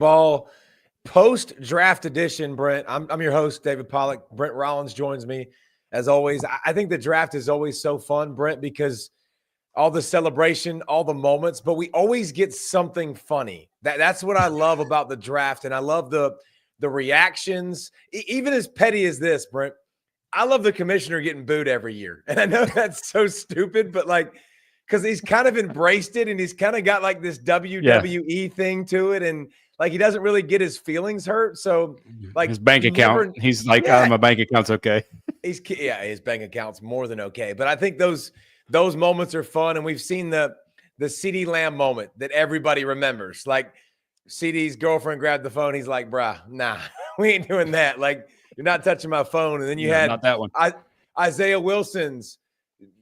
Ball post-draft edition, Brent. I'm your host, David Pollack. Brent Rollins joins me as always. I think the draft is always so fun, Brent, because all the celebration, all the moments, but we always get something funny. That's what I love about the draft, and I love the reactions. Even as petty as this, Brent, I love the commissioner getting booed every year. And I know that's so stupid, but like, because he's kind of embraced it and he's kind of got like this WWE thing to it. And like, he doesn't really get his feelings hurt. So like his bank account, he's like, my bank account's okay. His bank account's more than okay. But I think those moments are fun. And we've seen the CeeDee Lamb moment that everybody remembers. Like CeeDee's girlfriend grabbed the phone. He's like, bruh, nah, we ain't doing that. Like, you're not touching my phone. And then you had not that one. Isaiah Wilson's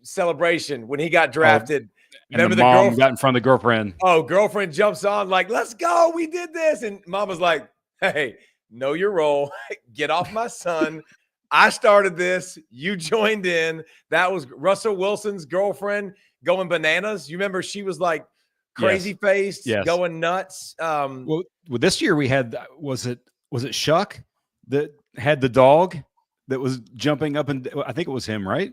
celebration when he got drafted. And the mom got in front of the girlfriend. Oh, girlfriend jumps on like, let's go. We did this. And mom was like, hey, know your role. Get off my son. I started this. You joined in. That was Russell Wilson's girlfriend going bananas. You remember she was like crazy faced, going nuts. Well, this year we had, was it Shuck that had the dog that was jumping up, and I think it was him, right?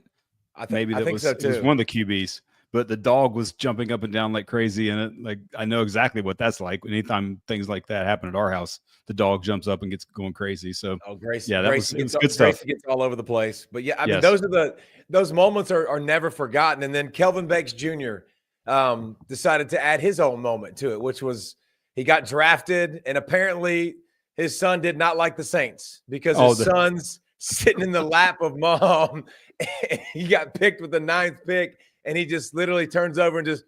I think so too. It was one of the QBs, but the dog was jumping up and down like crazy. And I know exactly what that's like. Anytime things like that happen at our house, the dog jumps up and gets going crazy. So, Gracie, it was good stuff. Gracie gets all over the place. But yeah, I mean, those moments are never forgotten. And then Kelvin Banks Jr. Decided to add his own moment to it, which was he got drafted, and apparently his son did not like the Saints because his son's sitting in the lap of mom. He got picked with the 9th pick, and he just literally turns over and just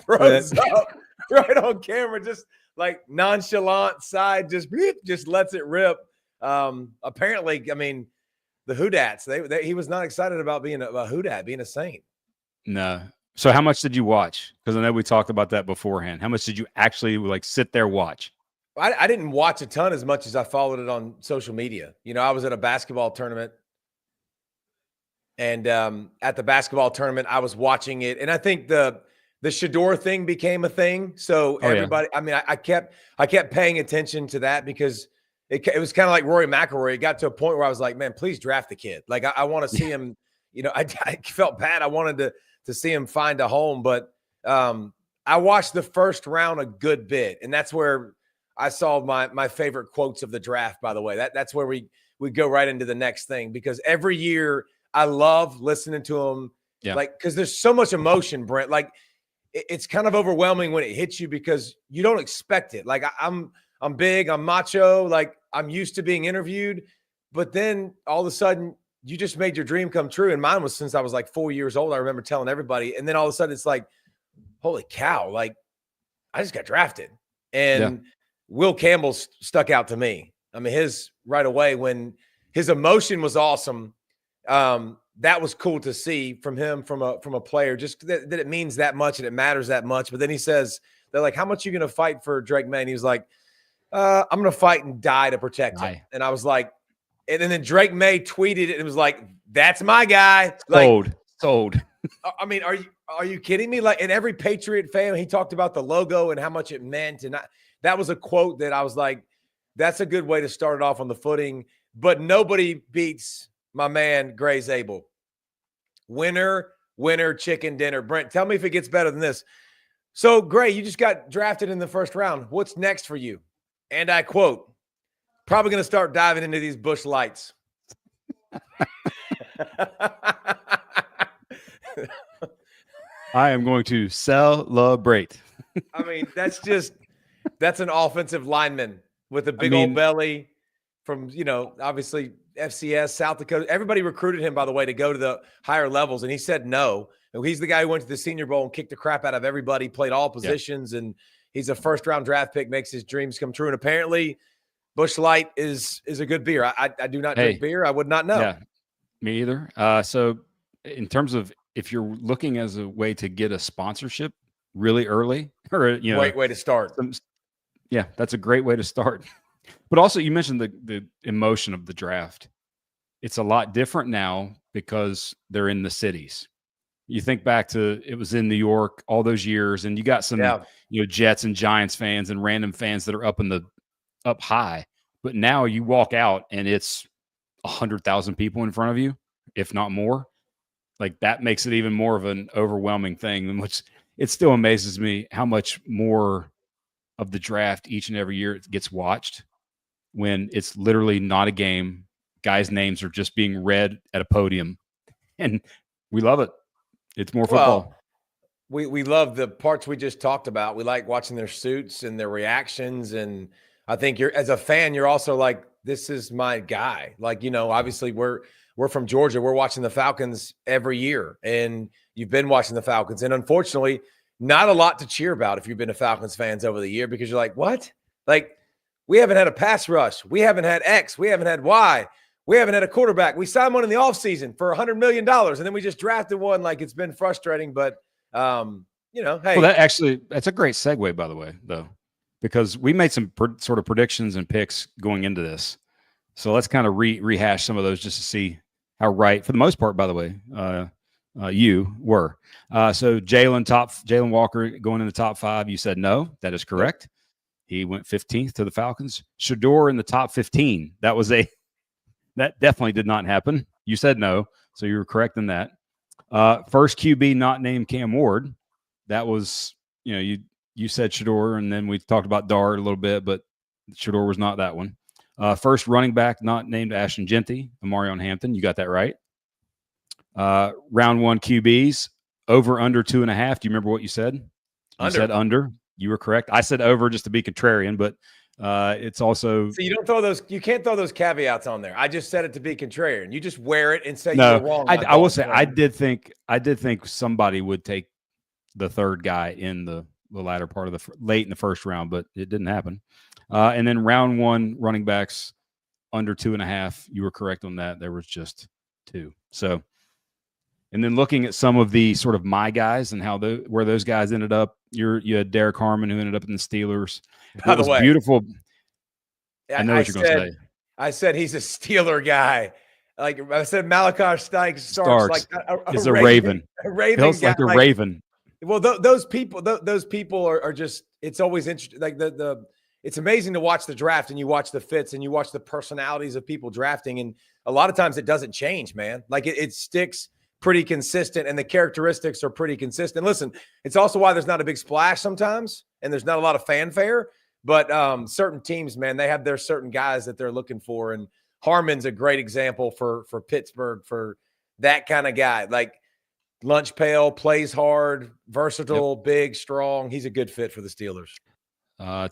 throws up right on camera, just like nonchalant side, just lets it rip. Apparently, I mean, the Houdats, he was not excited about being a Houdat, being a Saint. No. So how much did you watch? Because I know we talked about that beforehand. How much did you actually sit there watch? I didn't watch a ton as much as I followed it on social media. You know, I was at a basketball tournament, and at the basketball tournament, I was watching it, and I think the Shedeur thing became a thing. So everybody, I mean, I kept paying attention to that because it was kind of like Rory McIlroy. It got to a point where I was like, man, please draft the kid. Like I want to see him. You know, I felt bad. I wanted to see him find a home, but I watched the first round a good bit, and that's where I saw my favorite quotes of the draft, by the way. That's where we go right into the next thing, because every year I love listening to them. Yeah. Like, because there's so much emotion, Brent. Like, it's kind of overwhelming when it hits you because you don't expect it. Like, I'm big, I'm macho, like I'm used to being interviewed, but then all of a sudden you just made your dream come true. And mine was since I was like 4 years old. I remember telling everybody. And then all of a sudden it's like, holy cow, like I just got drafted. And Will Campbell stuck out to me. I mean, his right away when his emotion was awesome. That was cool to see from him, from a player, just that it means that much and it matters that much. But then he says, they're like, how much are you going to fight for Drake May? And he was like, I'm going to fight and die to protect him. And I was like, and then Drake May tweeted it and it was like, that's my guy. Sold. I mean, are you kidding me? Like, in every Patriot fan, he talked about the logo and how much it meant. And that was a quote that I was like, that's a good way to start it off on the footing. But nobody beats my man, Gray Zabel. Winner, chicken dinner. Brent, tell me if it gets better than this. So, Gray, you just got drafted in the first round. What's next for you? And I quote, probably going to start diving into these Busch Lights. I am going to celebrate. I mean, that's an offensive lineman with a big old belly from, obviously FCS, South Dakota. Everybody recruited him, by the way, to go to the higher levels, and he said no. And he's the guy who went to the Senior Bowl and kicked the crap out of everybody, played all positions, and he's a first-round draft pick, makes his dreams come true. And apparently Busch Light is a good beer. I do not drink beer. I would not know. Yeah, me either. So in terms of if you're looking as a way to get a sponsorship really early, or great way to start. That's a great way to start. But also, you mentioned the emotion of the draft. It's a lot different now because they're in the cities. You think back to it was in New York all those years, and you got some Jets and Giants fans and random fans that are up high. But now you walk out and it's 100,000 people in front of you, if not more. Like that makes it even more of an overwhelming thing, which it still amazes me how much more of the draft each and every year it gets watched when it's literally not a game. Guys' names are just being read at a podium, and we love it. It's more football. Well, we love the parts we just talked about. We like watching their suits and their reactions, and I think as a fan, you're also like, this is my guy. Like, obviously we're from Georgia. We're watching the Falcons every year, and you've been watching the Falcons. And unfortunately, not a lot to cheer about if you've been a Falcons fans over the year, because you're like, what? Like, we haven't had a pass rush. We haven't had X. We haven't had Y. We haven't had a quarterback. We signed one in the offseason for $100 million, and then we just drafted one. Like, it's been frustrating, but, hey. Well, that's a great segue, by the way, though, because we made some sort of predictions and picks going into this. So let's kind of rehash some of those just to see how right, for the most part, by the way, you were. So Jalen Walker going in the top 5. You said no. That is correct. He went 15th to the Falcons. Shedeur in the top 15. That definitely did not happen. You said no, so you were correct in that. First QB not named Cam Ward. That was, you said Shedeur, and then we talked about Dart a little bit, but Shedeur was not that one. First running back not named Ashton Genty, Amarion Hampton. You got that right. Round 1 QBs, over under 2.5. Do you remember what you said? You said under. You were correct. I said over just to be contrarian, but it's also. So you can't throw those caveats on there. I just said it to be contrarian. You just wear it and say no, you were wrong. I will say I did think somebody would take the third guy in the latter part of late in the first round, but it didn't happen. And then round 1 running backs under 2.5. You were correct on that. There was just 2. So, and then looking at some of the sort of my guys and where those guys ended up, you had Derek Harmon, who ended up in the Steelers. By the way, beautiful. I know what you're going to say. I said he's a Steeler guy. Like I said, Malachi Starks like is a Raven. A Raven feels guy, like a Raven. Well, those people are just. It's always interesting. Like it's amazing to watch the draft, and you watch the fits, and you watch the personalities of people drafting, and a lot of times it doesn't change, man. Like it sticks pretty consistent, and the characteristics are pretty consistent. Listen, it's also why there's not a big splash sometimes, and there's not a lot of fanfare. But certain teams, man, they have their certain guys that they're looking for, and Harmon's a great example for Pittsburgh, for that kind of guy. Like lunch pail, plays hard, versatile, big, strong. He's a good fit for the Steelers.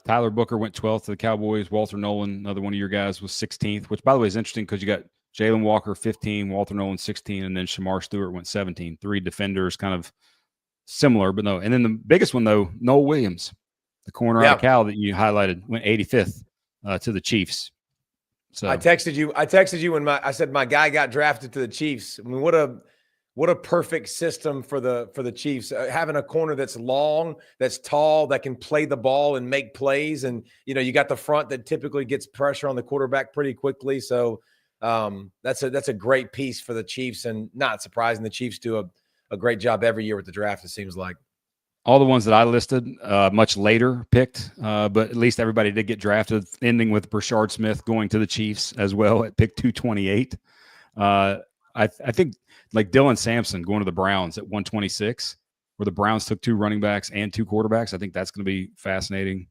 Tyler Booker went 12th to the Cowboys. Walter Nolan, another one of your guys, was 16th, which, by the way, is interesting because you got Jalen Walker 15, Walter Nolan 16, and then Shamar Stewart went 17. 3 defenders, kind of similar, but no. And then the biggest one, though, Noel Williams, the corner out of Cal that you highlighted, went 85th to the Chiefs. So I texted you when I said my guy got drafted to the Chiefs. I mean, what a perfect system for the Chiefs. Having a corner that's long, that's tall, that can play the ball and make plays, and you got the front that typically gets pressure on the quarterback pretty quickly. So that's a great piece for the Chiefs, and not surprising. The Chiefs do a great job every year with the draft, it seems like. All the ones that I listed much later picked, but at least everybody did get drafted, ending with Brashard Smith going to the Chiefs as well at pick 228. I think like Dylan Sampson going to the Browns at 126, where the Browns took 2 running backs and 2 quarterbacks. I think that's going to be fascinating.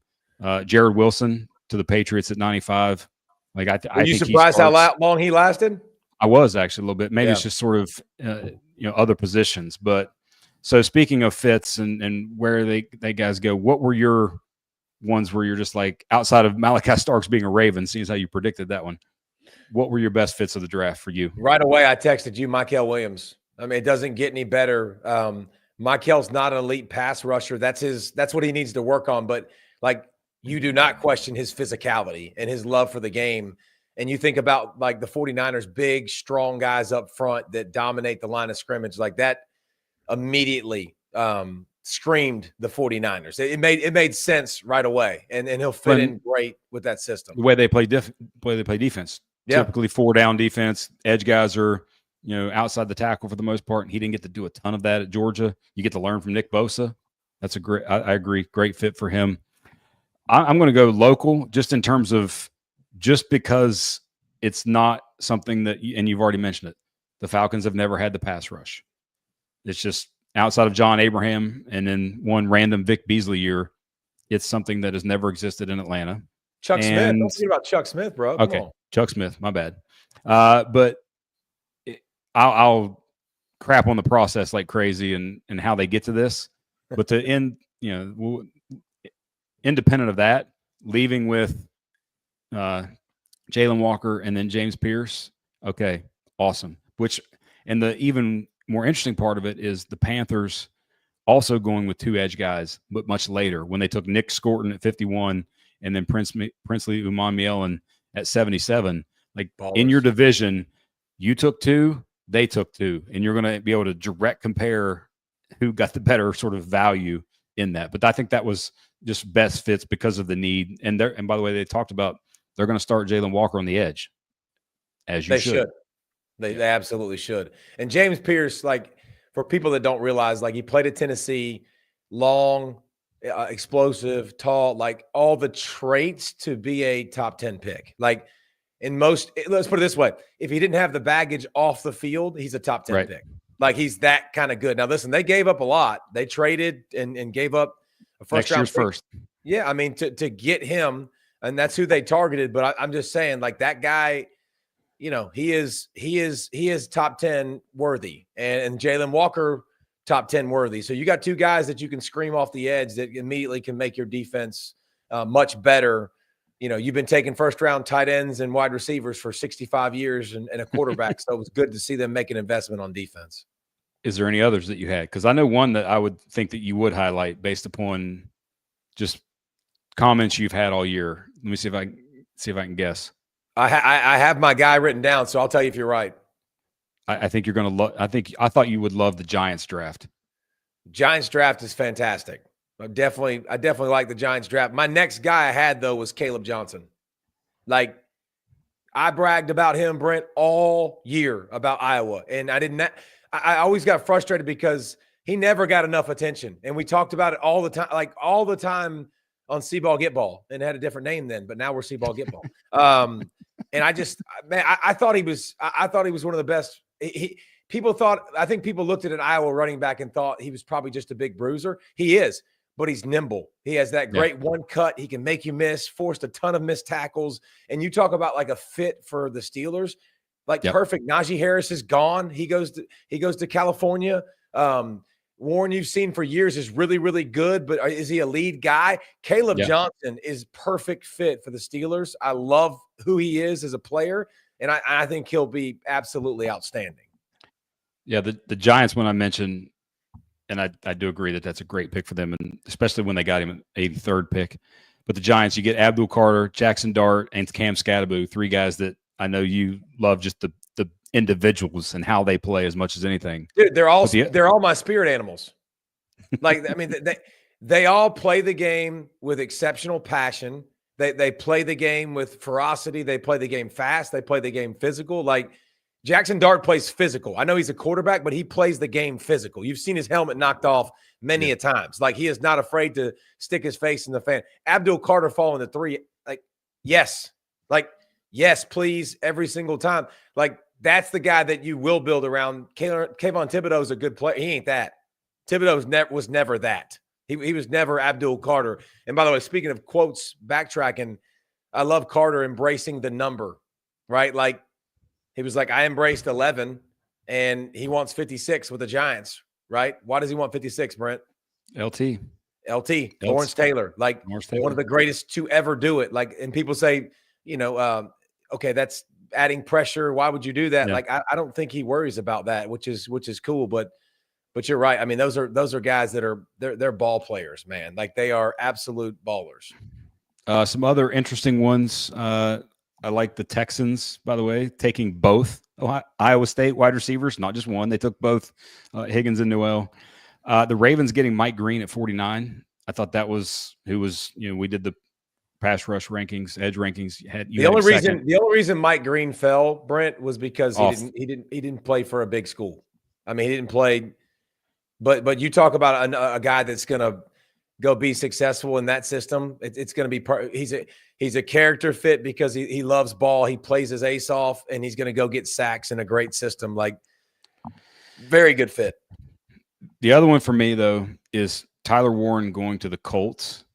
Jared Wilson to the Patriots at 95. Like Were you surprised how long he lasted? I was actually a little bit. Maybe it's just sort of other positions. But so speaking of fits and where they guys go, what were your ones where you're just like, outside of Malachi Starks being a Raven, seeing as how you predicted that one, what were your best fits of the draft for you? Right away, I texted you Mykel Williams. I mean, it doesn't get any better. Mykel's not an elite pass rusher. That's what he needs to work on. But like, you do not question his physicality and his love for the game. And you think about like the 49ers, big, strong guys up front that dominate the line of scrimmage, like that immedientely screamed the 49ers. It made sense right away. And he'll fit in great with that system. The way they play defense. Typically 4-down defense. Edge guys are outside the tackle for the most part. He didn't get to do a ton of that at Georgia. You get to learn from Nick Bosa. That's a great, I agree, great fit for him. I'm going to go local just in terms of just because it's not something that, and you've already mentioned it, the Falcons have never had the pass rush. It's just outside of John Abraham and then one random Vic Beasley year, it's something that has never existed in Atlanta. Chuck Smith. Don't forget about Chuck Smith, bro. Come on. Chuck Smith. My bad. But I'll crap on the process like crazy and how they get to this. But to end, independent of that, leaving with Jalen Walker and then James Pierce. Okay, awesome. And the even more interesting part of it is the Panthers also going with 2 edge guys, but much later when they took Nick Scorton at 51 and then Princely Umanmielen at 77. Like Ballers. In your division, you took 2, they took 2, and you're going to be able to direct compare who got the better sort of value in that. But I think that was just best fits because of the need. And by the way, they talked about they're going to start Jalen Walker on the edge, as you should. They absolutely should. And James Pierce, like for people that don't realize, like he played at Tennessee, long, explosive, tall, like all the traits to be a top 10 pick. Like let's put it this way. If he didn't have the baggage off the field, he's a top 10 pick. Like he's that kind of good. Now, listen, they gave up a lot. They traded and gave up a first-round pick. First. Yeah, I mean, to get him, and that's who they targeted. But I'm just saying, like that guy, he is top 10 worthy, and Jalen Walker top 10 worthy. So you got 2 guys that you can scream off the edge that immediately can make your defense much better. You've been taking first-round tight ends and wide receivers for 65 years and a quarterback. So it was good to see them make an investment on defense. Is there any others that you had? Because I know one that I would think that you would highlight based upon just comments you've had all year. Let me see if I can guess. I have my guy written down, so I'll tell you if you're right. I think you're going to love. I thought you would love the Giants draft. Giants draft is fantastic. I definitely like the Giants draft. My next guy I had though was Caleb Johnson. Like I bragged about him, Brent, all year about Iowa, and I always got frustrated because he never got enough attention, and we talked about it all the time on C-Ball Get Ball, and it had a different name then, but now we're C-Ball Get Ball. And I thought he was one of the best. I think people looked at an Iowa running back and thought he was probably just a big bruiser. He is, but he's nimble. He has that great one cut. He can make you miss, forced a ton of missed tackles. And you talk about like a fit for the Steelers, like perfect. Najee Harris is gone. He goes to California. Warren, you've seen for years, is really, really good, but is he a lead guy? Caleb Johnson is perfect fit for the Steelers. I love who he is as a player, and I think he'll be absolutely outstanding. Yeah, the Giants, when I mentioned, and I do agree that that's a great pick for them, and especially when they got him at 83rd pick. But the Giants, you get Abdul Carter, Jackson Dart, and Cam Scatterbo, 3 guys that I know you love just the individuals and how they play as much as anything. Dude, they're all my spirit animals. Like, I mean, they all play the game with exceptional passion. They play the game with ferocity. They play the game fast. They play the game physical. Like Jackson Dart plays physical. I know he's a quarterback, but he plays the game physical. You've seen his helmet knocked off many a times. Like he is not afraid to stick his face in the fan. Abdul Carter falling to 3. Like, yes, please, every single time. Like, that's the guy that you will build around. Kayvon Thibodeau is a good player. He ain't that. Thibodeau was never that. He was never Abdul Carter. And by the way, speaking of quotes, backtracking, I love Carter embracing the number, right? Like he was like, I embraced 11 and he wants 56 with the Giants, right? Why does he want 56, Brent? LT, Lawrence Taylor, like one of the greatest to ever do it. Like, and people say, okay, that's adding pressure. Why would you do that? Yeah. Like, I don't think he worries about that, which is cool. But you're right. I mean, those are guys that they're ball players, man. Like they are absolute ballers. Some other interesting ones. I like the Texans, by the way, taking both Iowa State wide receivers, not just one. They took both Higgins and Newell. The Ravens getting Mike Green at 49. I thought that was we did the pass rush rankings, edge rankings. The only reason Mike Green fell, Brent, was because he didn't play for a big school. I mean, he didn't play. But you talk about a guy that's going to go be successful in that system. It's going to be he's a character fit because he loves ball. He plays his ace off, and he's going to go get sacks in a great system. Like, very good fit. The other one for me, though, is Tyler Warren going to the Colts,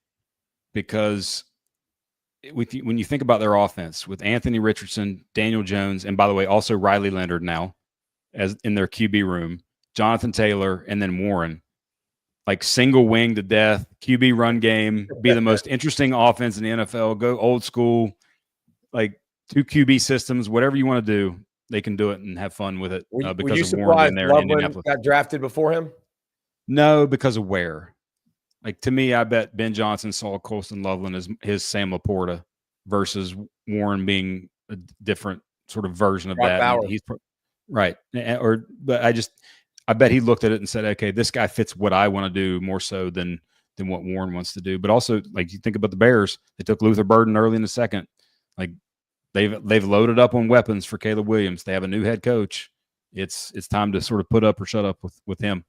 because when you think about their offense with Anthony Richardson, Daniel Jones, and by the way, also Riley Leonard now as in their QB room, Jonathan Taylor, and then Warren, like single wing to death, QB run game, be the most interesting offense in the NFL, go old school, like 2 QB systems, whatever you want to do, they can do it and have fun with it. Because of Warren being there in Indianapolis. Got drafted before him? No, because of where. Like, to me, I bet Ben Johnson saw Colston Loveland as his Sam Laporta versus Warren being a different sort of version of that. He's right. But I bet he looked at it and said, okay, this guy fits what I want to do more so than what Warren wants to do. But also, like, you think about the Bears, they took Luther Burden early in the second. Like, they've loaded up on weapons for Caleb Williams. They have a new head coach. It's time to sort of put up or shut up with him.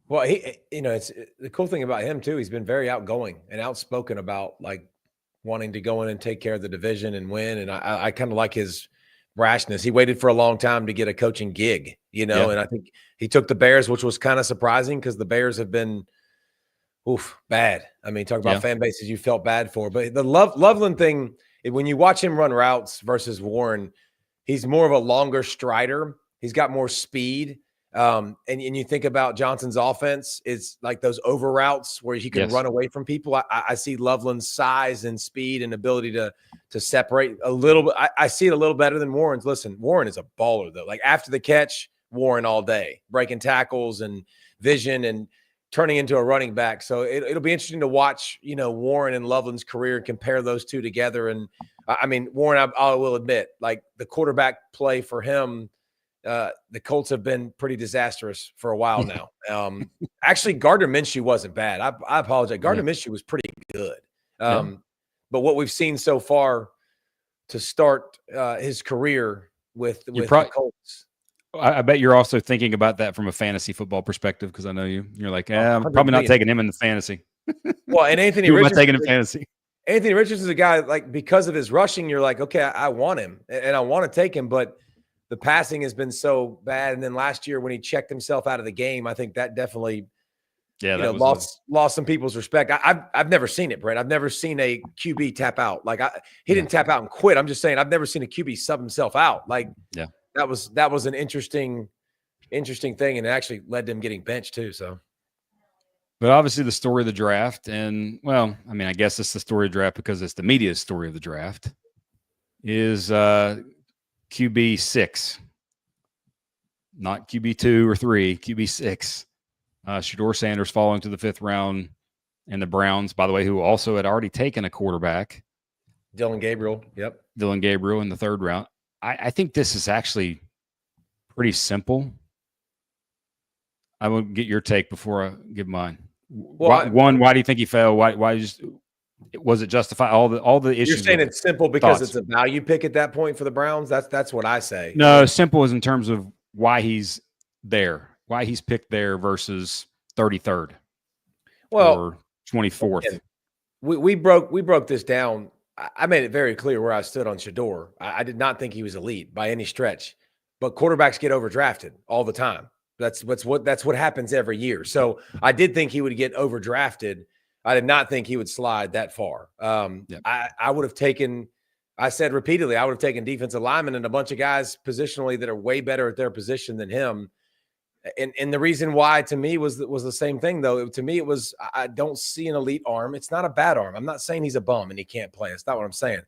Well, it's the cool thing about him too. He's been very outgoing and outspoken about like wanting to go in and take care of the division and win. And I kind of like his brashness. He waited for a long time to get a coaching gig, and I think he took the Bears, which was kind of surprising because the Bears have been bad. I mean, talk about fan bases you felt bad for. But the Loveland thing, when you watch him run routes versus Warren, he's more of a longer strider. He's got more speed. And you think about Johnson's offense, it's like those over routes where he can run away from people. I see Loveland's size and speed and ability to separate a little bit. I see it a little better than Warren's. Listen, Warren is a baller though. Like after the catch, Warren all day, breaking tackles and vision and turning into a running back. So it'll be interesting to watch, Warren and Loveland's career, compare those two together. And I mean, Warren, I will admit, like the quarterback play for him, the Colts have been pretty disastrous for a while now. Actually, Gardner Minshew wasn't bad. I apologize. Gardner Minshew was pretty good. But what we've seen so far to start his career with the Colts. I bet you're also thinking about that from a fantasy football perspective, because I know you're like, I'm probably not taking him in the fantasy. Well, and Anthony Who am I Richardson, taking in fantasy? Anthony Richardson is a guy, like, because of his rushing, you're like, okay, I want him and I want to take him, but the passing has been so bad. And then last year when he checked himself out of the game, I think that definitely lost some people's respect. I've never seen it, Brent. I've never seen a QB tap out. Like he didn't tap out and quit. I'm just saying I've never seen a QB sub himself out. Like that was an interesting thing, and it actually led to him getting benched too. So, but obviously the story of the draft, and well, I mean, I guess it's the story of the draft because it's the media's story of the draft, is QB 6, not QB 2 or 3, QB 6. Shedeur Sanders falling to the 5th round, and the Browns, by the way, who also had already taken a quarterback, Dylan Gabriel. Yep, Dylan Gabriel in the 3rd round. I think this is actually pretty simple. I will get your take before I give mine. Well, why do you think he fell? Why was it justified? All the issues. You're saying it's simple because it's a value pick at that point for the Browns. That's what I say. No, simple is in terms of why he's there, why he's picked there versus 33rd, or 24th. We broke this down. I made it very clear where I stood on Shedeur. I did not think he was elite by any stretch, but quarterbacks get overdrafted all the time. That's what happens every year. So I did think he would get overdrafted. I did not think he would slide that far. I would have taken, I said repeatedly, I would have taken defensive linemen and a bunch of guys positionally that are way better at their position than him. And the reason why to me was the same thing though. To me, it was, I don't see an elite arm. It's not a bad arm. I'm not saying he's a bum and he can't play. That's not what I'm saying.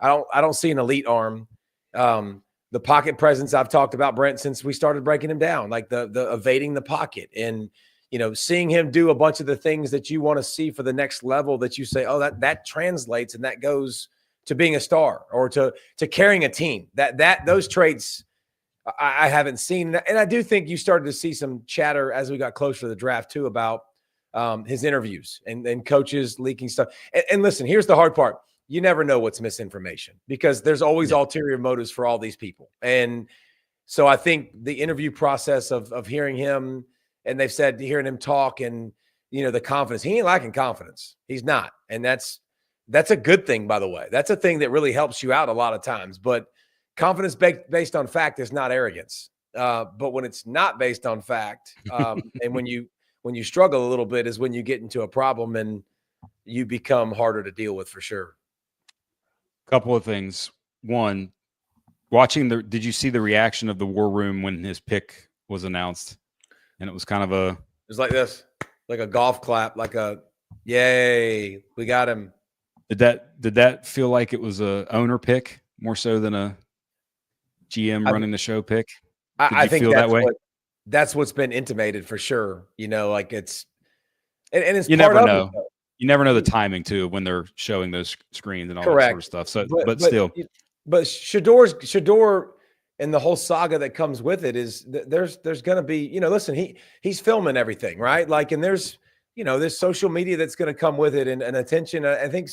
I don't see an elite arm. The pocket presence I've talked about, Brent, since we started breaking him down, like the evading the pocket and, seeing him do a bunch of the things that you want to see for the next level that you say, oh, that translates and that goes to being a star or to carrying a team. Those traits I haven't seen. And I do think you started to see some chatter as we got closer to the draft too about his interviews and coaches leaking stuff. And listen, here's the hard part. you never know what's misinformation because there's always ulterior motives for all these people. And so I think the interview process of hearing him, and they've said hearing him talk and, the confidence, he ain't lacking confidence. He's not. And that's a good thing, by the way. That's a thing that really helps you out a lot of times. But confidence based on fact is not arrogance. But when it's not based on fact, and when you struggle a little bit is when you get into a problem and you become harder to deal with for sure. Couple of things. One, did you see the reaction of the war room when his pick was announced? And it was kind of it was like this, like a golf clap, like a, yay, we got him. Did that feel like it was a owner pick more so than a GM running the show pick? I think that's what's been intimated for sure. Like it's, and it's you never know. You never know the timing too when they're showing those screens and all that sort of stuff. So, but still, Shedeur and the whole saga that comes with it is there's going to be, listen, he's filming everything, right? Like, and there's social media that's going to come with it and attention. I think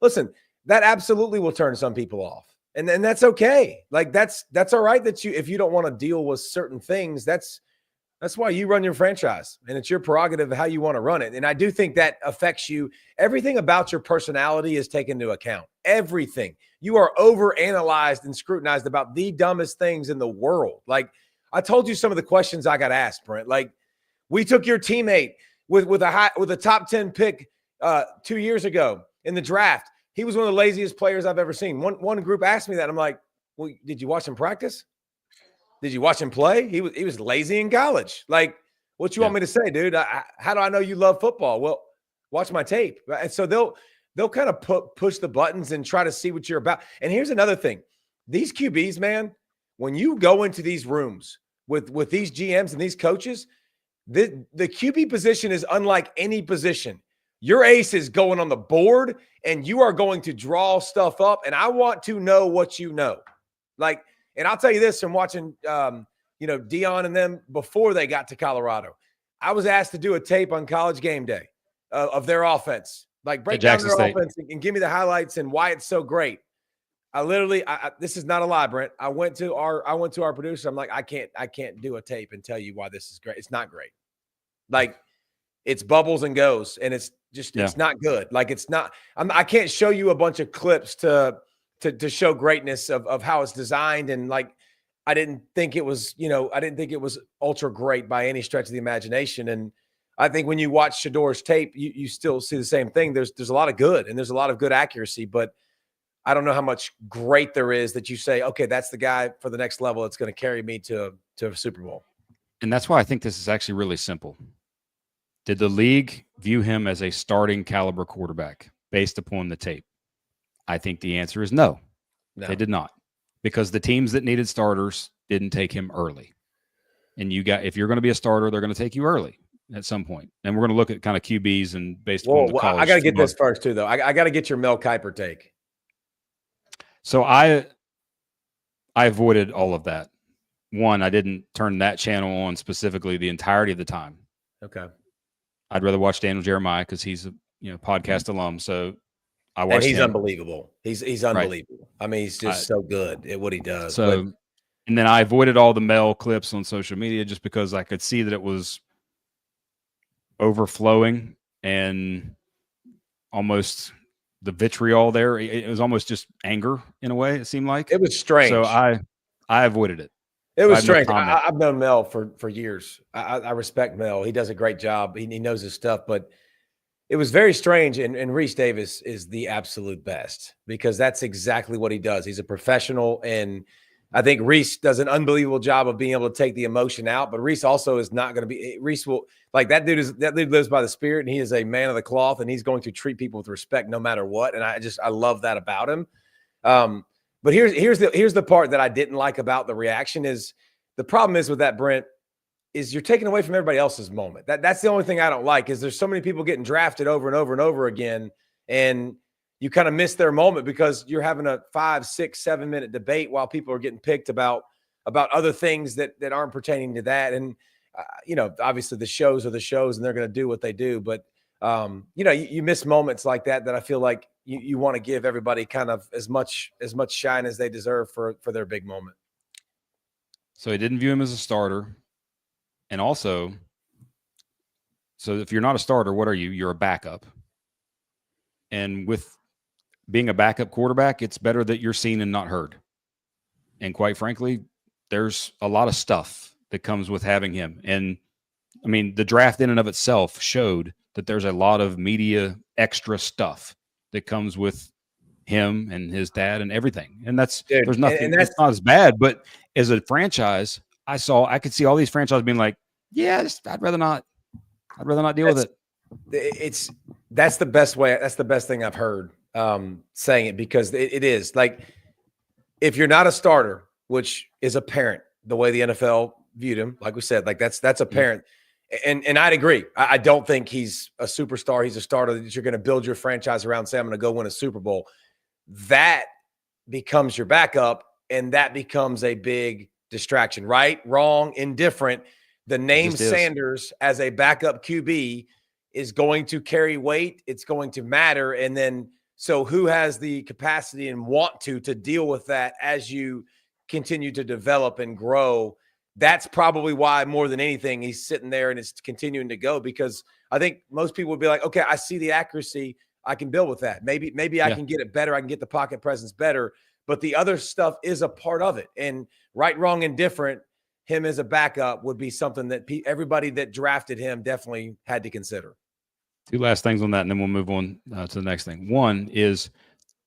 listen, that absolutely will turn some people off. And that's okay. Like that's all right if you don't want to deal with certain things, that's why you run your franchise and it's your prerogative of how you want to run it. And I do think that affects you. Everything about your personality is taken into account. Everything. You are overanalyzed and scrutinized about the dumbest things in the world. Like I told you some of the questions I got asked, Brent. Like we took your teammate with a top 10 pick 2 years ago in the draft. He was one of the laziest players I've ever seen. One group asked me that. I'm like, well, did you watch him practice? Did you watch him play? He was lazy in college. Like, what you want me to say, dude? How do I know you love football? Well, watch my tape. And so they'll kind of push the buttons and try to see what you're about. And here's another thing. These QBs, man, when you go into these rooms with these GMs and these coaches, the QB position is unlike any position. Your ace is going on the board and you are going to draw stuff up. And I want to know what you know. Like, and I'll tell you this from watching, Dion and them before they got to Colorado. I was asked to do a tape on College Game Day of their offense. Like break down their offense and give me the highlights and why it's so great. I literally, this is not a lie, Brent. I went to our producer. I'm like, I can't do a tape and tell you why this is great. It's not great. Like it's bubbles and goes, and it's just it's not good. Like it's not. I can't show you a bunch of clips to show greatness of how it's designed, and like I didn't think it was ultra great by any stretch of the imagination. And I think when you watch Shedeur's tape, you still see the same thing. There's a lot of good and there's a lot of good accuracy, but I don't know how much great there is that you say, okay, that's the guy for the next level. It's going to carry me to a Super Bowl. And that's why I think this is actually really simple. Did the league view him as a starting caliber quarterback based upon the tape? I think the answer is no. They did not, because the teams that needed starters didn't take him early. And if you're going to be a starter, they're going to take you early at some point. And we're going to look at kind of QBs and based on the college. I got to get this first too, though. I got to get your Mel Kiper take. So I avoided all of that. One, I didn't turn that channel on specifically the entirety of the time. Okay. I'd rather watch Daniel Jeremiah because he's a podcast alum. So I watched and he's him. Unbelievable. He's unbelievable. Right. I mean, he's just so good at what he does. So, and then I avoided all the Mel clips on social media just because I could see that it was overflowing and almost the vitriol there. It was almost just anger in a way. It seemed like it was strange. So I avoided it. It was strange. I've known Mel for years. I respect Mel. He does a great job. He knows his stuff, but it was very strange. And Reese Davis is the absolute best because that's exactly what he does. He's a professional. And I think Reese does an unbelievable job of being able to take the emotion out, but Reese also is not going to be, Reese will like that dude lives by the spirit and he is a man of the cloth and he's going to treat people with respect no matter what. And I love that about him. But here's the part that I didn't like about the reaction is the problem is with that, Brent, is you're taking away from everybody else's moment. That's the only thing I don't like is there's so many people getting drafted over and over and over again. And you kind of miss their moment because you're having a 5, 6, 7 minute debate while people are getting picked about other things that aren't pertaining to that. And, obviously the shows are the shows and they're going to do what they do. But, you miss moments like that I feel like you want to give everybody kind of as much shine as they deserve for their big moment. So he didn't view him as a starter. And also, so if you're not a starter, what are you? You're a backup. And with being a backup quarterback, it's better that you're seen and not heard. And quite frankly, there's a lot of stuff that comes with having him. And I mean, the draft in and of itself showed that there's a lot of media extra stuff that comes with him and his dad and everything. And there's nothing, and it's not as bad, but as a franchise, I could see all these franchises being like, yeah, I'd rather not deal with it. That's the best way. That's the best thing I've heard saying it, because it is like, if you're not a starter, which is apparent the way the NFL viewed him, like we said, like that's apparent. And I'd agree. I don't think he's a superstar. He's a starter that you're going to build your franchise around. Say, I'm going to go win a Super Bowl. That becomes your backup, and that becomes a big distraction. Right, wrong, indifferent. The name Sanders as a backup QB is going to carry weight. It's going to matter. And then, so who has the capacity and want to deal with that as you continue to develop and grow? That's probably why, more than anything, he's sitting there and it's continuing to go, because I think most people would be like, okay, I see the accuracy. I can build with that. Maybe I can get it better. I can get the pocket presence better, but the other stuff is a part of it. And right, wrong, and different, him as a backup would be something that everybody that drafted him definitely had to consider. Two last things on that, and then we'll move on to the next thing. One is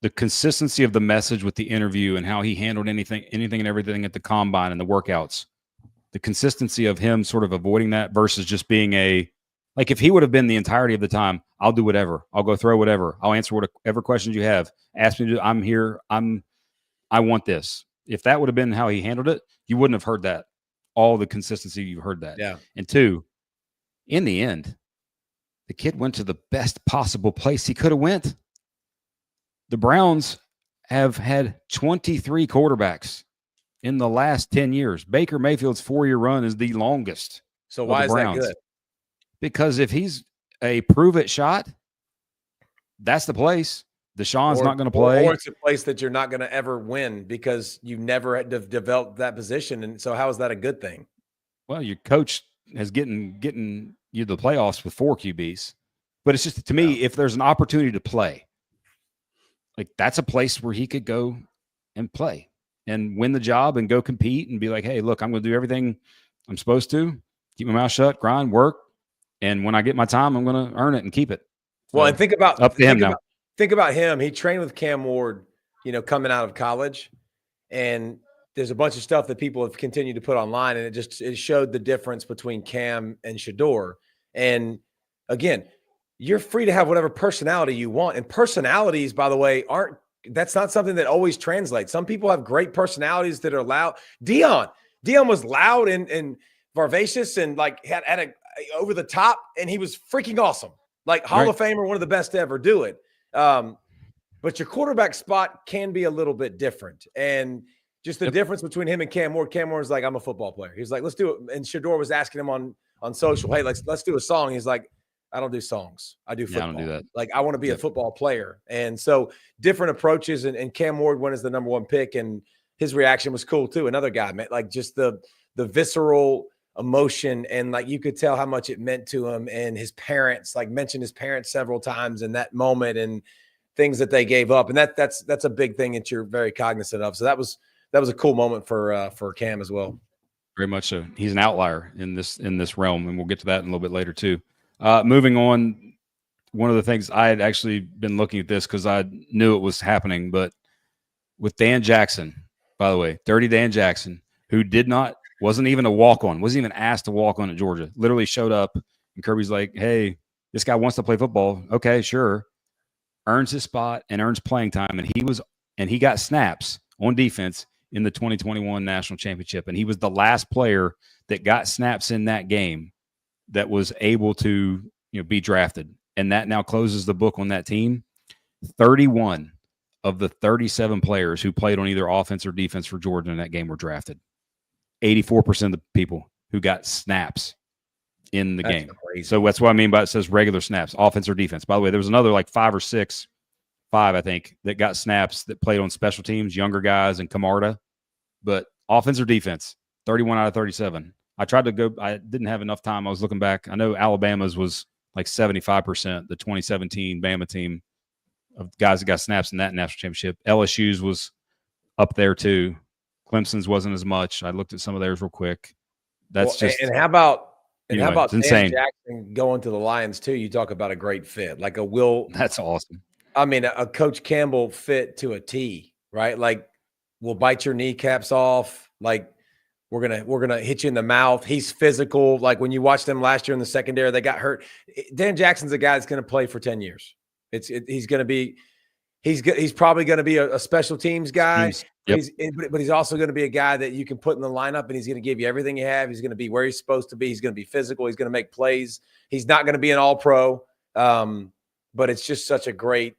the consistency of the message with the interview and how he handled anything and everything at the combine and the workouts. The consistency of him sort of avoiding that versus just being like, if he would have been the entirety of the time, I'll do whatever. I'll go throw whatever. I'll answer whatever questions you have. Ask me to do. I'm here. I want this. If that would have been how he handled it, you wouldn't have heard that. All the consistency, you heard that. Yeah. And two, in the end, the kid went to the best possible place he could have went. The Browns have had 23 quarterbacks in the last 10 years. Baker Mayfield's 4-year run is the longest. So why is that good? Because if he's a prove-it shot, that's the place. Deshaun's not going to play. Or it's a place that you're not going to ever win because you never had developed that position. And so how is that a good thing? Well, your coach has getting you the playoffs with 4 QBs. But it's just, to me, if there's an opportunity to play, like, that's a place where he could go and play and win the job and go compete and be like, hey, look, I'm going to do everything I'm supposed to, keep my mouth shut, grind, work. And when I get my time, I'm going to earn it and keep it. Well, and think about him now. Think about him. He trained with Cam Ward, coming out of college, and there's a bunch of stuff that people have continued to put online, and it showed the difference between Cam and Shedeur. And again, you're free to have whatever personality you want. And personalities, by the way, that's not something that always translates. Some people have great personalities that are loud. Dion was loud and vivacious and like had a over the top, and he was freaking awesome. Like Hall of Famer, one of the best to ever do it. But your quarterback spot can be a little bit different. And just the difference between him and Cam Ward. Cam Ward's like, I'm a football player. He's like, let's do it. And Shedeur was asking him on social, hey, let's do a song. He's like, I don't do songs. I do football. I don't do that. Like, I want to be a football player. And so different approaches, and Cam Ward went as the number 1 pick, and his reaction was cool too. Another guy, man, like just the visceral emotion, and like you could tell how much it meant to him. And his parents, like, mentioned his parents several times in that moment and things that they gave up. And that's a big thing that you're very cognizant of. So that was a cool moment for Cam as well. Very much so. He's an outlier in this realm, and we'll get to that in a little bit later too. Moving on, one of the things I had actually been looking at this because I knew it was happening, but with Dan Jackson, by the way, Dirty Dan Jackson, who wasn't even a walk-on, wasn't even asked to walk on at Georgia, literally showed up, and Kirby's like, hey, this guy wants to play football. Okay, sure. Earns his spot and earns playing time, and he got snaps on defense in the 2021 national championship, and he was the last player that got snaps in that game that was able to be drafted. And that now closes the book on that team. 31 of the 37 players who played on either offense or defense for Georgia in that game were drafted. 84% of the people who got snaps in the game. Crazy. So that's what I mean by it says regular snaps, offense or defense. By the way, there was another like 5 or 6 I think, that got snaps that played on special teams, younger guys and Camarda. But offense or defense, 31 out of 37. I tried to go. I didn't have enough time. I was looking back. I know Alabama's was like 75%, the 2017 Bama team of guys that got snaps in that national championship. LSU's was up there too. Clemson's wasn't as much. I looked at some of theirs real quick. That's just. And how about it's insane. Dan Jackson going to the Lions too? You talk about a great fit, like a Will. That's awesome. I mean, a Coach Campbell fit to a T, right? Like, we'll bite your kneecaps off. Like, we're gonna hit you in the mouth. He's physical. Like, when you watched them last year in the secondary, they got hurt. Dan Jackson's a guy that's going to play for 10 years. He's probably going to be a special teams guy. Yep. But he's also going to be a guy that you can put in the lineup, and he's going to give you everything you have. He's going to be where he's supposed to be. He's going to be physical. He's going to make plays. He's not going to be an all-pro, but it's just such a great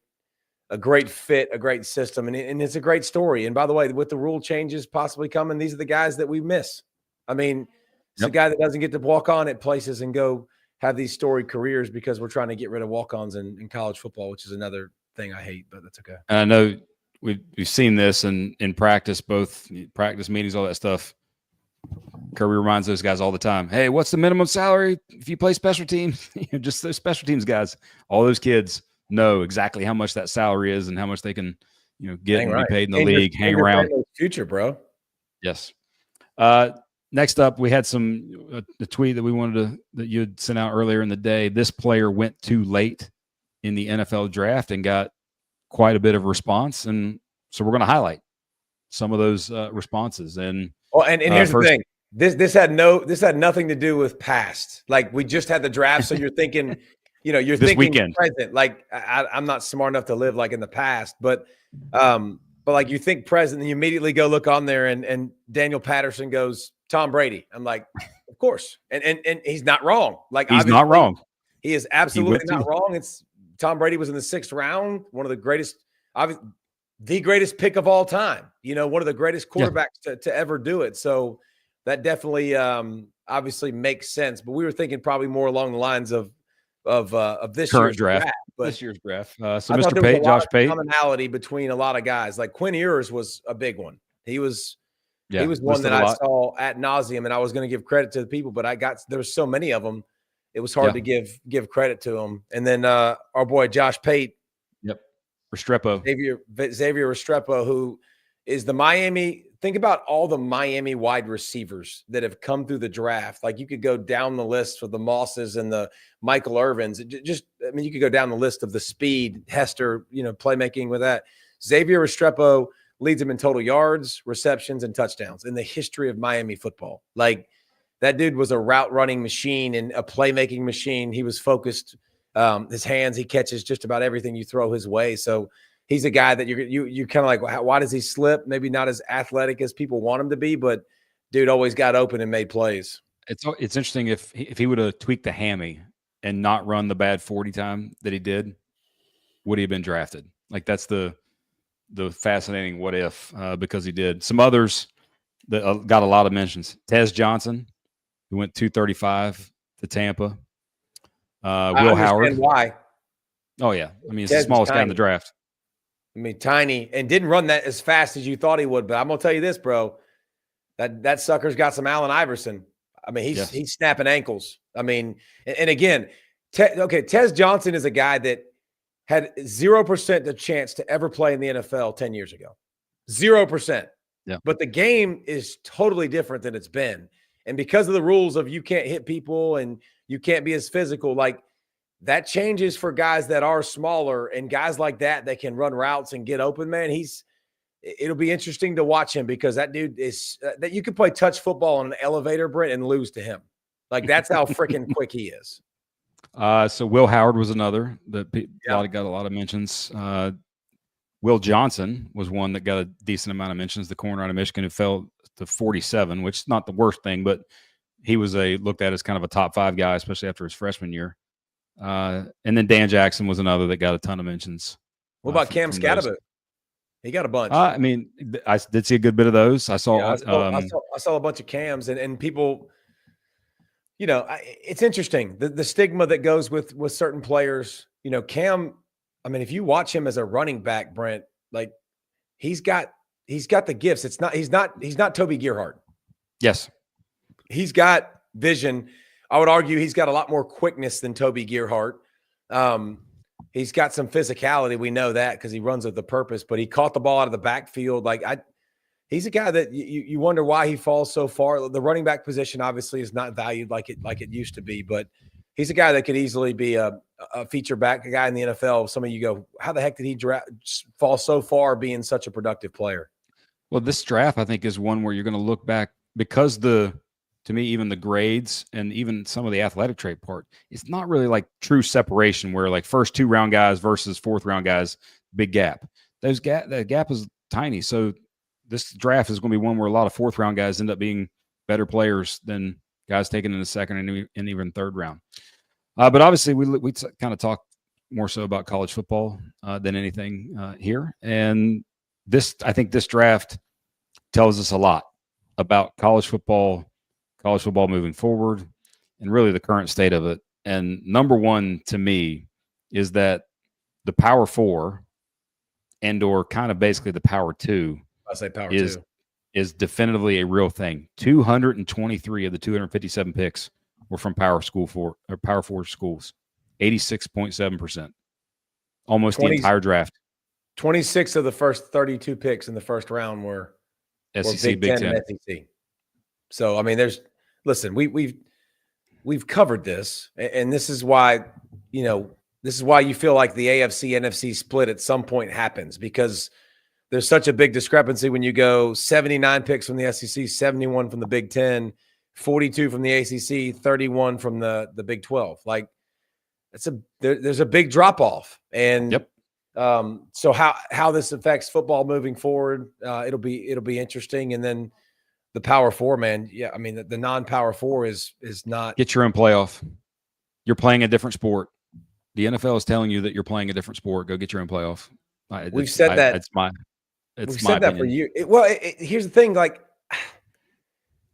fit, a great system, and it's a great story. And by the way, with the rule changes possibly coming, these are the guys that we miss. I mean, it's a guy that doesn't get to walk on at places and go have these storied careers because we're trying to get rid of walk-ons in college football, which is another thing I hate, but that's okay. I know we've seen this in practice, both practice meetings, all that stuff. Kirby reminds those guys all the time, hey, what's the minimum salary if you play special teams? Just those special teams guys, all those kids know exactly how much that salary is and how much they can, get and be paid in the league, hang around. Future, bro. Yes. Next up, we had the tweet that we wanted that you had sent out earlier in the day. This player went too late in the NFL draft and got quite a bit of response. And so we're going to highlight some of those responses. And here's the thing. This had nothing to do with past. Like, we just had the draft. So you're thinking, you're this thinking weekend. Present. Like, I'm not smart enough to live like in the past, but like, you think present, and you immediately go look on there, and Daniel Patterson goes Tom Brady. I'm like, of course, and he's not wrong. Like, he's not wrong. He is absolutely not wrong. It's Tom Brady was in the 6th round, one of the greatest, the greatest pick of all time. One of the greatest quarterbacks to ever do it. So that definitely obviously makes sense. But we were thinking probably more along the lines of this current year's draft. But this year's draft. So Mr. Pate, Josh Pate, commonality between a lot of guys. Like, Quinn Ewers was a big one. He was one that I saw ad nauseum, and I was going to give credit to the people, but there was so many of them, it was hard to give credit to them. And then our boy Josh Pate, Restrepo, Xavier Restrepo, who is the Miami. Think about all the Miami wide receivers that have come through the draft. Like, you could go down the list for the Mosses and the Michael Irvins. You could go down the list of the speed, Hester, playmaking with that. Xavier Restrepo leads them in total yards, receptions, and touchdowns in the history of Miami football. Like, that dude was a route running machine and a playmaking machine. He was focused. His hands, he catches just about everything you throw his way. So he's a guy that you're kind of like, why does he slip? Maybe not as athletic as people want him to be, but dude always got open and made plays. It's interesting if he would have tweaked the hammy and not run the bad 40 time that he did, would he have been drafted? Like, that's the fascinating what if, because he did. Some others that got a lot of mentions. Tez Johnson, who went 235 to Tampa. Will Howard. Why? Oh, yeah. I mean, it's the smallest guy in the draft. I mean, tiny, and didn't run that as fast as you thought he would. But I'm going to tell you this, bro. That sucker's got some Allen Iverson. I mean, he's snapping ankles. I mean, and again, Tez Johnson is a guy that had 0% the chance to ever play in the NFL 10 years ago. 0%. Yeah. But the game is totally different than it's been. And because of the rules of you can't hit people and you can't be as physical, like, that changes for guys that are smaller, and guys like that can run routes and get open, man. It'll be interesting to watch him, because that dude is that you could play touch football on an elevator, Brent, and lose to him. Like, that's how freaking quick he is. So Will Howard was another that got a lot of mentions. Will Johnson was one that got a decent amount of mentions. The corner out of Michigan, who fell to 47, which is not the worst thing, but he was looked at as kind of a top 5 guy, especially after his freshman year. And then Dan Jackson was another that got a ton of mentions. What about Cam Scatterboot? He got a bunch. I mean, I did see a good bit of those. I saw a bunch of Cams, and people, it's interesting the stigma that goes with certain players. Cam I mean, if you watch him as a running back, Brent, like he's got the gifts. He's not Toby Gerhart. Yes. He's got vision. I would argue he's got a lot more quickness than Toby Gerhart. He's got some physicality. We know that because he runs with the purpose, but he caught the ball out of the backfield. He's a guy that you wonder why he falls so far. The running back position obviously is not valued like it used to be, but he's a guy that could easily be a feature back, a guy in the NFL. Some of you go, how the heck did he fall so far being such a productive player? Well, this draft, I think, is one where you're going to look back because to me, even the grades and even some of the athletic trait part, it's not really like true separation where like first 2-round guys versus 4th-round guys, big gap. That gap is tiny. So this draft is going to be one where a lot of 4th-round guys end up being better players than guys taken in the 2nd and even 3rd round. But obviously, we kind of talk more so about college football than anything here. And I think this draft tells us a lot about college football moving forward, and really the current state of it. And number one to me is that the Power 4 and/or kind of basically the Power 2 is definitively a real thing. 223 of the 257 picks were from Power 4 schools. 86.7%. Almost the entire draft. 26 of the first 32 picks in the first round were SEC, Big Ten. And SEC. So I mean, listen, we've covered this, and this is why you feel like the AFC NFC split at some point happens, because there's such a big discrepancy when you go 79 picks from the SEC, 71 from the Big Ten, 42 from the ACC, 31 from the Big 12. Like there's a big drop off, and yep. So how this affects football moving forward, it'll be interesting. And then the Power 4, man, yeah, I mean the non-Power 4 is not. Get your own playoff. You're playing a different sport. The NFL is telling you that you're playing a different sport. Go get your own playoff. We've said that. We've said that for years. Here's the thing. Like,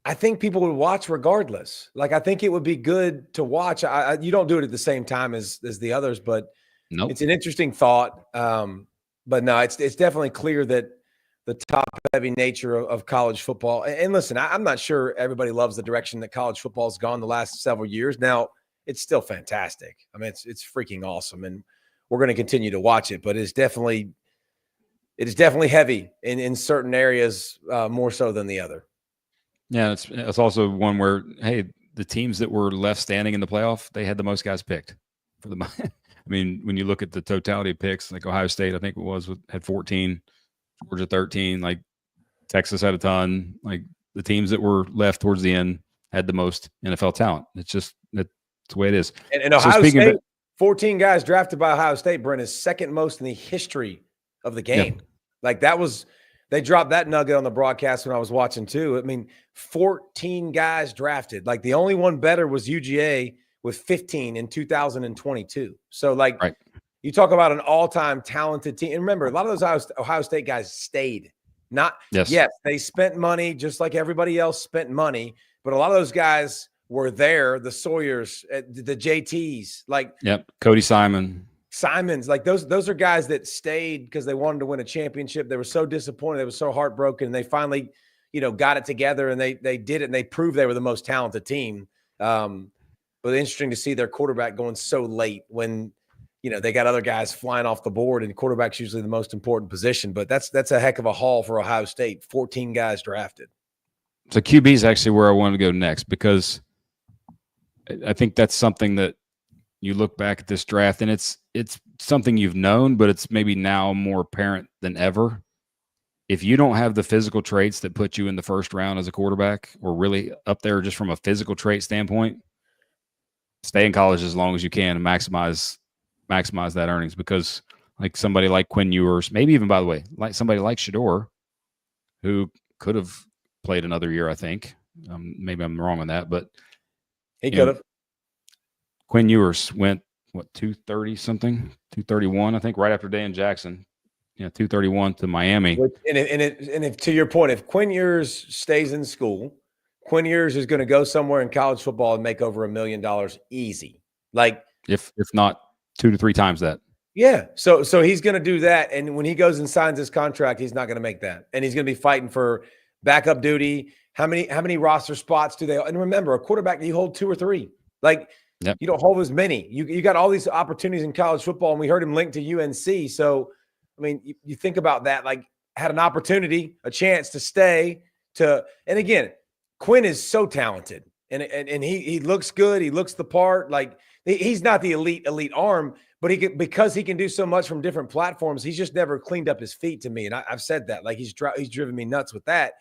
I think people would watch regardless. Like, I think it would be good to watch. You don't do it at the same time as the others, but nope. It's an interesting thought. But no, it's definitely clear that the top-heavy nature of college football. And listen, I'm not sure everybody loves the direction that college football has gone the last several years. Now, it's still fantastic. I mean, it's freaking awesome, and we're going to continue to watch it. But it is definitely heavy in certain areas, more so than the other. Yeah, it's also one where, hey, the teams that were left standing in the playoff, they had the most guys picked for the. I mean, when you look at the totality of picks, like Ohio State, I think had 14, Georgia 13, like Texas had a ton. Like the teams that were left towards the end had the most NFL talent. It's the way it is. And Ohio State, 14 guys drafted by Ohio State, Brent, is second most in the history of the game. Yeah. Like they dropped that nugget on the broadcast when I was watching too. I mean, 14 guys drafted. Like the only one better was UGA with 15 in 2022. So like right. You talk about an all-time talented team. And remember, a lot of those Ohio State guys stayed. Yes, they spent money just like everybody else spent money, but a lot of those guys were there, the Sawyers, the JTs, like Cody Simons, like those are guys that stayed because they wanted to win a championship. They were so disappointed, they were so heartbroken, and they finally, got it together, and they did it, and they proved they were the most talented team. But interesting to see their quarterback going so late when they got other guys flying off the board, and quarterback's usually the most important position. But that's a heck of a haul for Ohio State. 14 guys drafted. So QB is actually where I want to go next, because I think that's something that you look back at this draft, and it's something you've known, but it's maybe now more apparent than ever. If you don't have the physical traits that put you in the first round as a quarterback, or really up there just from a physical trait standpoint, stay in college as long as you can and maximize that earnings, because like somebody like Quinn Ewers, maybe even, by the way, like somebody like Shedeur, who could have played another year, I think. Maybe I'm wrong on that, but he could have. Quinn Ewers went 230 something, 231, I think, right after Dan Jackson. 231 to Miami. And if to your point, if Quinn Ewers stays in school, Quinn Ewers is going to go somewhere in college football and make over $1 million easy. Like if not 2 to 3 times that. Yeah. So he's going to do that. And when he goes and signs his contract, he's not going to make that. And he's going to be fighting for backup duty. How many roster spots do they? And remember, a quarterback, you hold 2 or 3. Like, yep. You don't hold as many. You got all these opportunities in college football, and we heard him linked to UNC. So, I mean, you think about that, like, had an opportunity, a chance to stay and again, Quinn is so talented and he looks good. He looks the part. Like, he's not the elite arm, but because he can do so much from different platforms, he's just never cleaned up his feet to me. And I've said that, like, he's driven me nuts with that.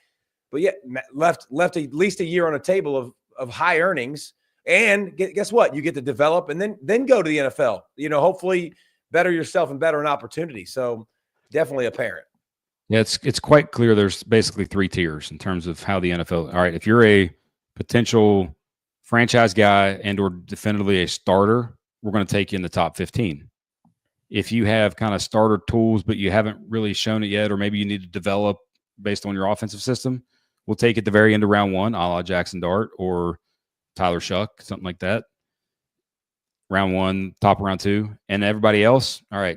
But yeah, left at least a year on a table of high earnings. And guess what? You get to develop and then go to the NFL. Hopefully better yourself and better an opportunity. So definitely a parent. Yeah, it's quite clear there's basically 3 tiers in terms of how the NFL. All right, if you're a potential franchise guy and or definitively a starter, we're going to take you in the top 15. If you have kind of starter tools, but you haven't really shown it yet, or maybe you need to develop based on your offensive system, we'll take at the very end of round 1, a la Jackson Dart or Tyler Shuck, something like that. Round 1, top of round 2. And everybody else, all right,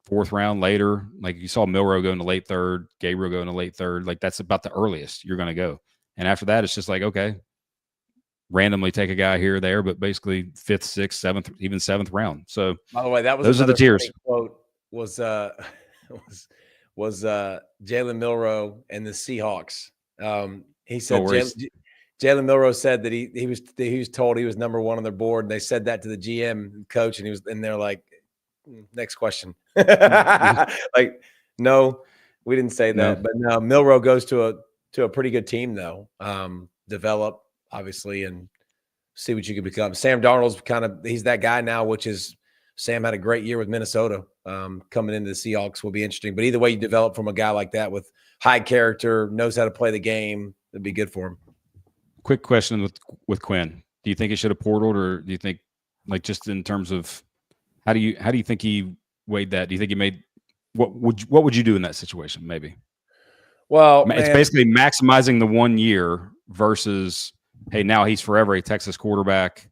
4th round later, like you saw Milroe go in the late 3rd, Gabriel go in the late 3rd. Like, that's about the earliest you're going to go. And after that, it's just like, okay, randomly take a guy here or there, but basically 5th, 6th, 7th, even 7th round. So, by the way, that was those are the tiers. Quote was Jalen Milroe and the Seahawks. He said Jalen Milroe said that he was told he was number 1 on their board, and they said that to the GM and coach, and they're like, next question. Like, no, we didn't say that. No. But no, Milroe goes to a pretty good team though. Develop obviously and see what you can become. Sam Darnold's he's that guy now, which is Sam had a great year with Minnesota. Coming into the Seahawks will be interesting. But either way, you develop from a guy like that with high character, knows how to play the game. It'd be good for him. Quick question with Quinn. Do you think he should have portaled, or do you think, like, just in terms of how do you think he weighed that? Do you think he made what would you do in that situation? Maybe. Well, it's basically maximizing the 1 year versus, hey, now he's forever a Texas quarterback,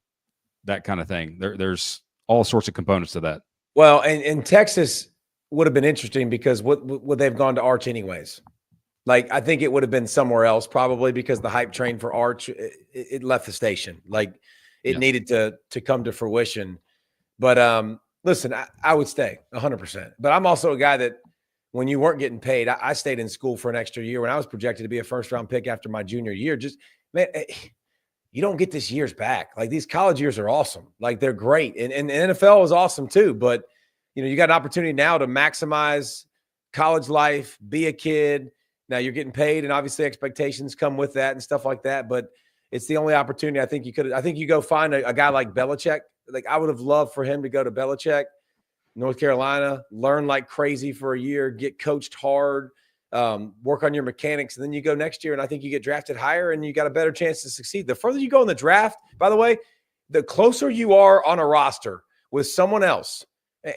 that kind of thing. There's all sorts of components to that. Well, and Texas would have been interesting because would they've gone to Arch anyways? Like, I think it would have been somewhere else probably because the hype train for Arch, it left the station. Like, it needed to come to fruition. But listen, I would stay 100%. But I'm also a guy that when you weren't getting paid, I stayed in school for an extra year when I was projected to be a first-round pick after my junior year. Just, man, you don't get this years back. Like, these college years are awesome. Like, they're great. And the NFL is awesome too. But, you got an opportunity now to maximize college life, be a kid. Now you're getting paid, and obviously expectations come with that and stuff like that. But it's the only opportunity I think you could. I think you go find a guy like Belichick. Like, I would have loved for him to go to Belichick, North Carolina, learn like crazy for a year, get coached hard, work on your mechanics, and then you go next year, and I think you get drafted higher, and you got a better chance to succeed. The further you go in the draft, by the way, the closer you are on a roster with someone else,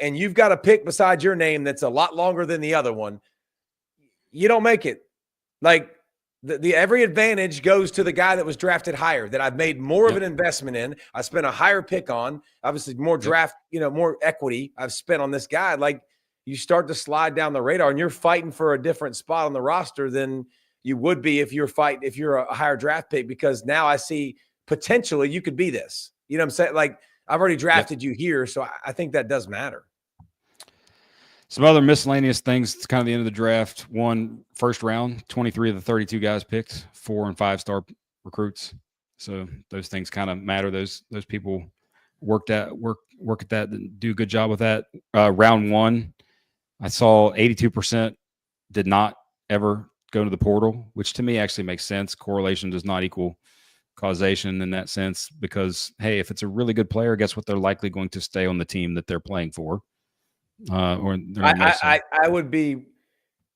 and you've got a pick beside your name that's a lot longer than the other one, you don't make it. Like, the every advantage goes to the guy that was drafted higher, that I've made more of an investment in. I spent a higher pick on, obviously more draft, more equity I've spent on this guy. Like, you start to slide down the radar, and you're fighting for a different spot on the roster than you would be if you're a higher draft pick, because now I see potentially you could be this. You know what I'm saying? Like, I've already drafted you here, so I think that does matter. Some other miscellaneous things. It's kind of the end of the draft. 1, first round, 23 of the 32 guys picked, 4- and 5-star recruits. So those things kind of matter. Those people work at that and do a good job with that. Round 1, I saw 82% did not ever go to the portal, which to me actually makes sense. Correlation does not equal causation in that sense, because, hey, if it's a really good player, guess what? They're likely going to stay on the team that they're playing for. I would be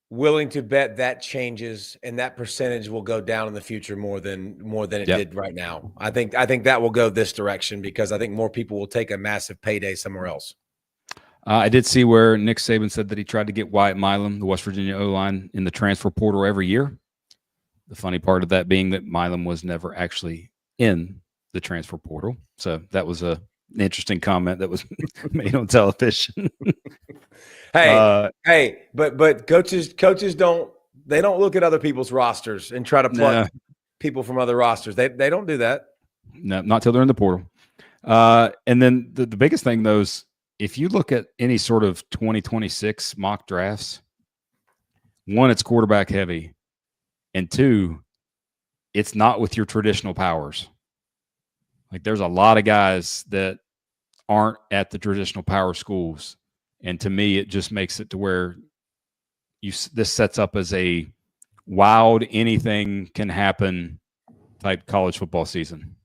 willing to bet that changes, and that percentage will go down in the future more than it did right now. I think that will go this direction, because I think more people will take a massive payday somewhere else. I did see where Nick Saban said that he tried to get Wyatt Milam, the West Virginia O-line, in the transfer portal every year. The funny part of that being that Milam was never actually in the transfer portal. So that was a interesting comment that was made on television. Hey, but coaches don't look at other people's rosters and try to pluck people from other rosters. They don't do that. No, not till they're in the portal. And then the biggest thing, though, is if you look at any sort of 2026 mock drafts, one, it's quarterback heavy, and two, it's not with your traditional powers. Like there's a lot of guys that aren't at the traditional power schools. And to me, it just makes it to where this sets up as a wild, anything can happen type college football season.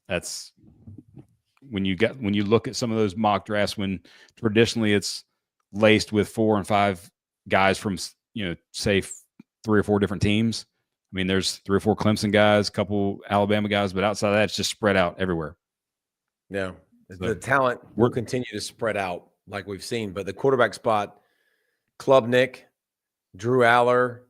That's when you look at some of those mock drafts, when traditionally it's laced with 4 and 5 guys from, say 3 or 4 different teams. I mean, there's 3 or 4 Clemson guys, a couple Alabama guys, but outside of that, it's just spread out everywhere. Yeah. The talent will continue to spread out like we've seen, but the quarterback spot, Klubnik, Drew Aller,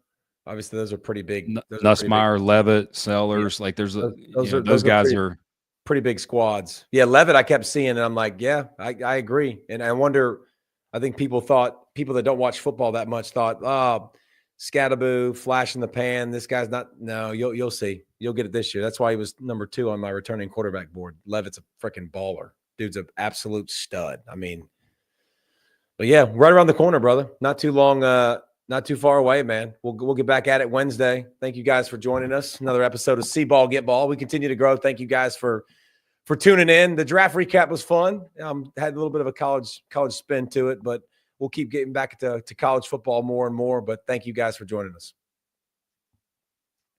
obviously those are pretty big. Nussmeier, Levitt, Sellers, like there's those guys are pretty big squads. Yeah, Levitt I kept seeing, and I'm like, yeah, I agree. And I wonder, I think people that don't watch football that much thought, oh, Scattaboo, flash in the pan. This guy's not. No, you'll see. You'll get it this year. That's why he was number 2 on my returning quarterback board. Levitt's a freaking baller. Dude's an absolute stud. I mean, but yeah, right around the corner, brother. Not too long, not too far away, man. We'll get back at it Wednesday. Thank you guys for joining us. Another episode of See Ball, Get Ball. We continue to grow. Thank you guys for tuning in. The draft recap was fun. Had a little bit of a college spin to it, but we'll keep getting back to college football more and more. But thank you guys for joining us.